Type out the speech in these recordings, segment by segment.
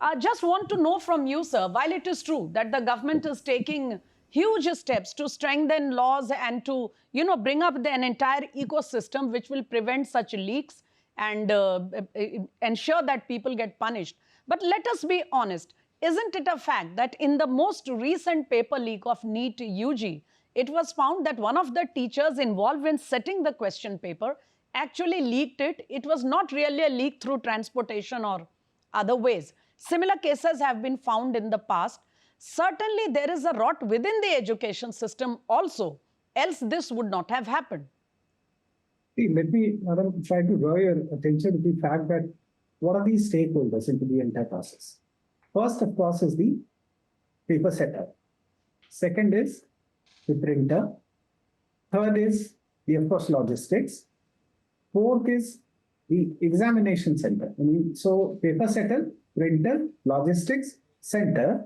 I just want to know from you, sir, while it is true that the government is taking huge steps to strengthen laws and to, bring up an entire ecosystem which will prevent such leaks and ensure that people get punished. But let us be honest, isn't it a fact that in the most recent paper leak of NEET UG, it was found that one of the teachers involved in setting the question paper actually leaked it. It was not really a leak through transportation or other ways. Similar cases have been found in the past. Certainly, there is a rot within the education system also, else this would not have happened. See, let me try to draw your attention to the fact that what are these stakeholders into the entire process? First, of course, is the paper setter. Second is the printer. Third is the, of course, logistics. Fourth is the examination center. So paper setter, printer, logistics, center.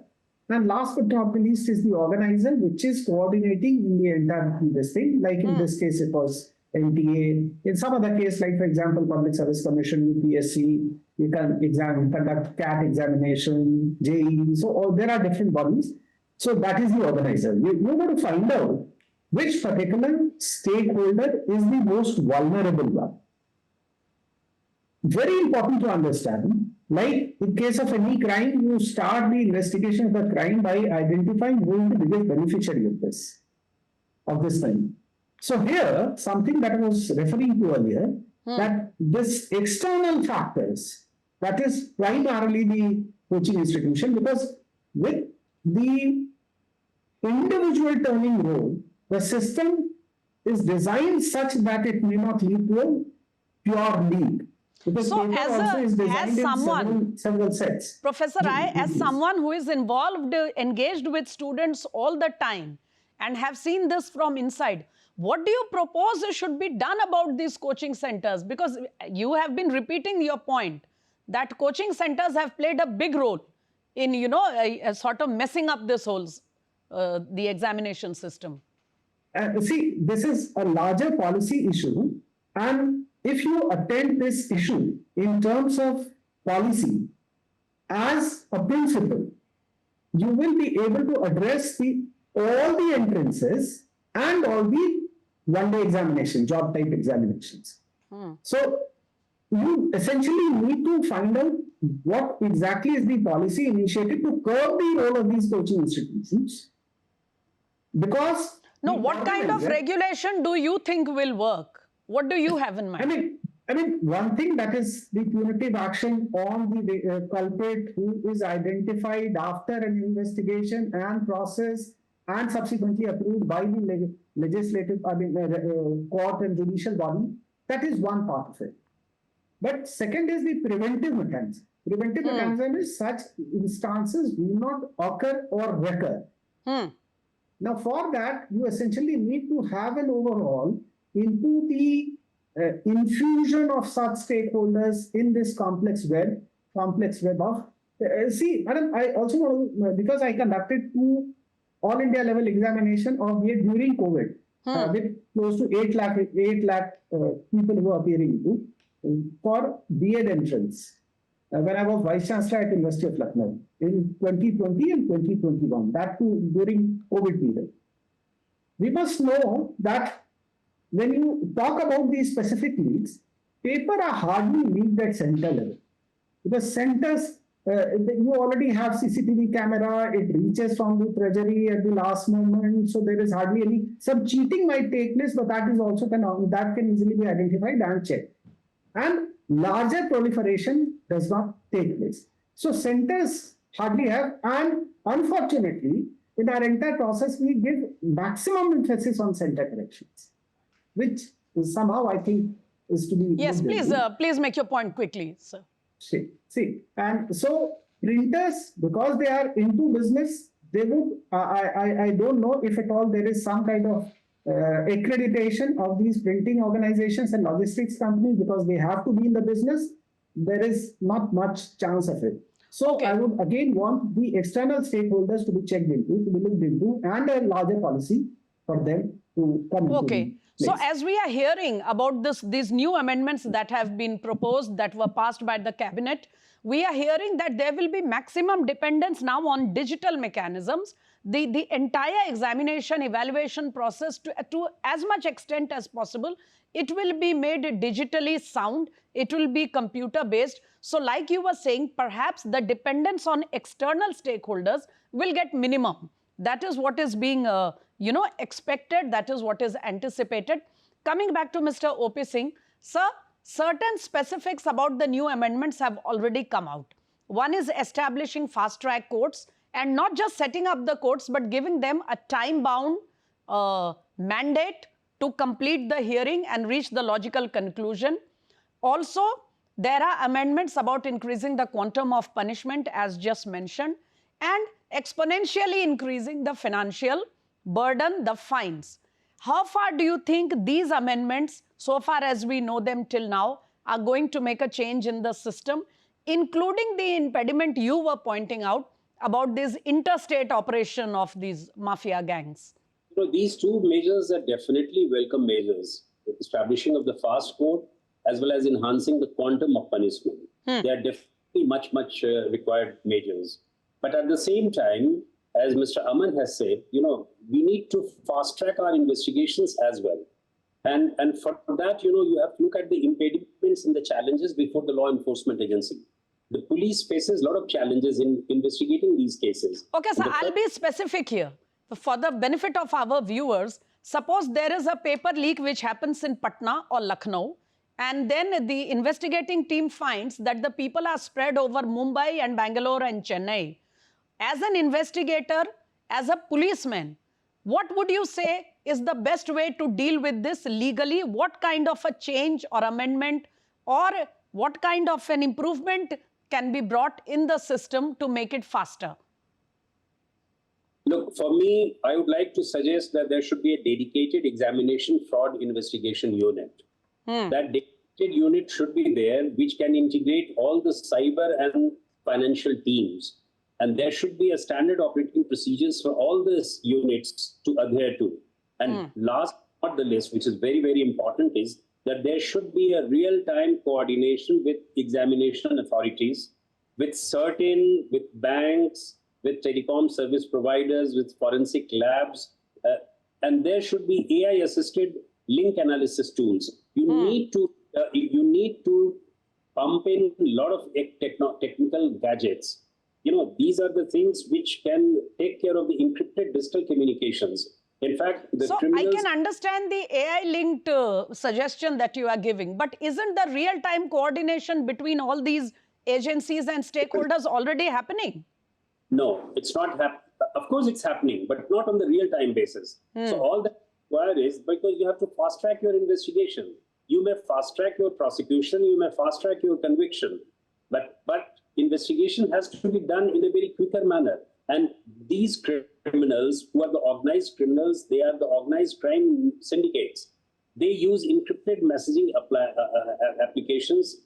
And last but not the least is the organizer, which is coordinating in the entire this thing. Like in this case, it was NTA. In some other case, like for example, Public Service Commission, UPSC, you can conduct CAT examination, JEE. So there are different bodies. So that is the organizer. You're going to find out which particular stakeholder is the most vulnerable one. Very important to understand. Like in case of any crime, you start the investigation of the crime by identifying who is the biggest beneficiary of this thing. So here, something that I was referring to earlier, that this external factors, that is primarily the coaching institution, because with the individual turning role, the system is designed such that it may not lead to a pure lead. Because so as someone, several sets. Professor Rai, as someone who is involved, engaged with students all the time and have seen this from inside, what do you propose should be done about these coaching centers? Because you have been repeating your point that coaching centers have played a big role in, sort of messing up this whole, the examination system. See, this is a larger policy issue, and if you attend this issue in terms of policy as a principle, you will be able to address all the entrances and all the one-day examination, job type examinations. So you essentially need to find out what exactly is the policy initiative to curb the role of these coaching institutions. Because no, what kind of regulation do you think will work? What do you have in mind? I mean, one thing that is the punitive action on the culprit who is identified after an investigation and process and subsequently approved by the legislative, court and judicial body. That is one part of it. But second is the preventive mechanism. Preventive mechanism is such instances do not occur or recur. Now, for that, you essentially need to have an overhaul into the infusion of such stakeholders in this complex web of. See, Madam, I also want to, because I conducted 2 all India level examination of BEd during COVID, with close to 8 lakh people who are appearing for BEd entrance. When I was Vice Chancellor at University of Lucknow in 2020 and 2021, that too during COVID period. We must know that when you talk about these specific leaks, paper are hardly leaked at center level. Because centers, you already have CCTV camera, it reaches from the treasury at the last moment, so there is hardly any. Some cheating might take place, but that is also that can easily be identified and checked. And larger proliferation does not take place. So centers hardly have, and unfortunately, in our entire process, we give maximum emphasis on center corrections, which somehow I think is to be. Yes, please make your point quickly, sir. See, and so printers, because they are into business, they would, I don't know if at all there is some kind of accreditation of these printing organizations and logistics companies, because they have to be in the business. There is not much chance of it. So I would again want the external stakeholders to be checked into, to be looked into, and a larger policy for them to come into. So Please. as we are hearing about these new amendments that have been proposed, that were passed by the cabinet, we are hearing that there will be maximum dependence now on digital mechanisms. The entire examination evaluation process, to as much extent as possible, it will be made digitally sound. It will be computer based. So like you were saying, perhaps the dependence on external stakeholders will get minimum. That is what is being expected. That is what is anticipated. Coming back to Mr. O.P. Singh, sir, certain specifics about the new amendments have already come out. One is establishing fast-track courts, and not just setting up the courts, but giving them a time-bound mandate to complete the hearing and reach the logical conclusion. Also, there are amendments about increasing the quantum of punishment, as just mentioned, and exponentially increasing the financial burden, the fines. How far do you think these amendments, so far as we know them till now, are going to make a change in the system, including the impediment you were pointing out about this interstate operation of these mafia gangs? These two measures are definitely welcome measures. The establishing of the fast court as well as enhancing the quantum of punishment. They are definitely much required measures. But at the same time, as Mr. Aman has said, we need to fast track our investigations as well. And for that, you have to look at the impediments and the challenges before the law enforcement agency. The police faces a lot of challenges in investigating these cases. Okay, so I'll be specific here. For the benefit of our viewers, suppose there is a paper leak which happens in Patna or Lucknow, and then the investigating team finds that the people are spread over Mumbai and Bangalore and Chennai. As an investigator, as a policeman, what would you say is the best way to deal with this legally? What kind of a change or amendment, or what kind of an improvement can be brought in the system to make it faster? Look, for me, I would like to suggest that there should be a dedicated examination fraud investigation unit. That dedicated unit should be there, which can integrate all the cyber and financial teams. And there should be a standard operating procedures for all these units to adhere to. And last but not the least, which is very, very important, is that there should be a real-time coordination with examination authorities, with banks, with telecom service providers, with forensic labs. And there should be AI-assisted link analysis tools. You need to pump in a lot of technical gadgets. These are the things which can take care of the encrypted digital communications. In fact, I can understand the AI-linked suggestion that you are giving, but isn't the real-time coordination between all these agencies and stakeholders already happening? No, it's not happening. Of course, it's happening, but not on the real-time basis. So all that required is because you have to fast-track your investigation. You may fast-track your prosecution, you may fast-track your conviction, but investigation has to be done in a very quicker manner. And these criminals, who are the organized criminals, they are the organized crime syndicates. They use encrypted messaging applications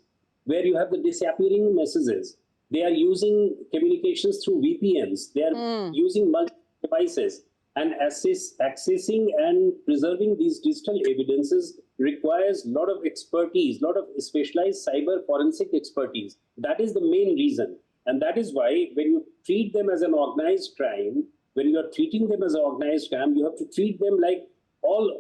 where you have the disappearing messages. They are using communications through VPNs. They are using multiple devices. And accessing and preserving these digital evidences requires a lot of expertise, a lot of specialized cyber forensic expertise. That is the main reason. And that is why when you treat them as an organized crime, when you are treating them as an organized crime, you have to treat them like all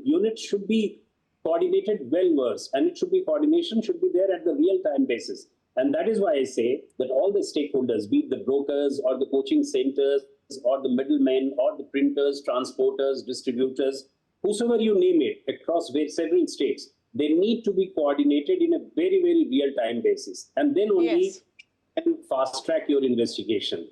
units should be coordinated well-versed, and coordination should be there at the real-time basis. And that is why I say that all the stakeholders, be it the brokers or the coaching centers or the middlemen or the printers, transporters, distributors, whosoever you name it, across several states, they need to be coordinated in a very, very real-time basis. And then only can fast-track your investigation.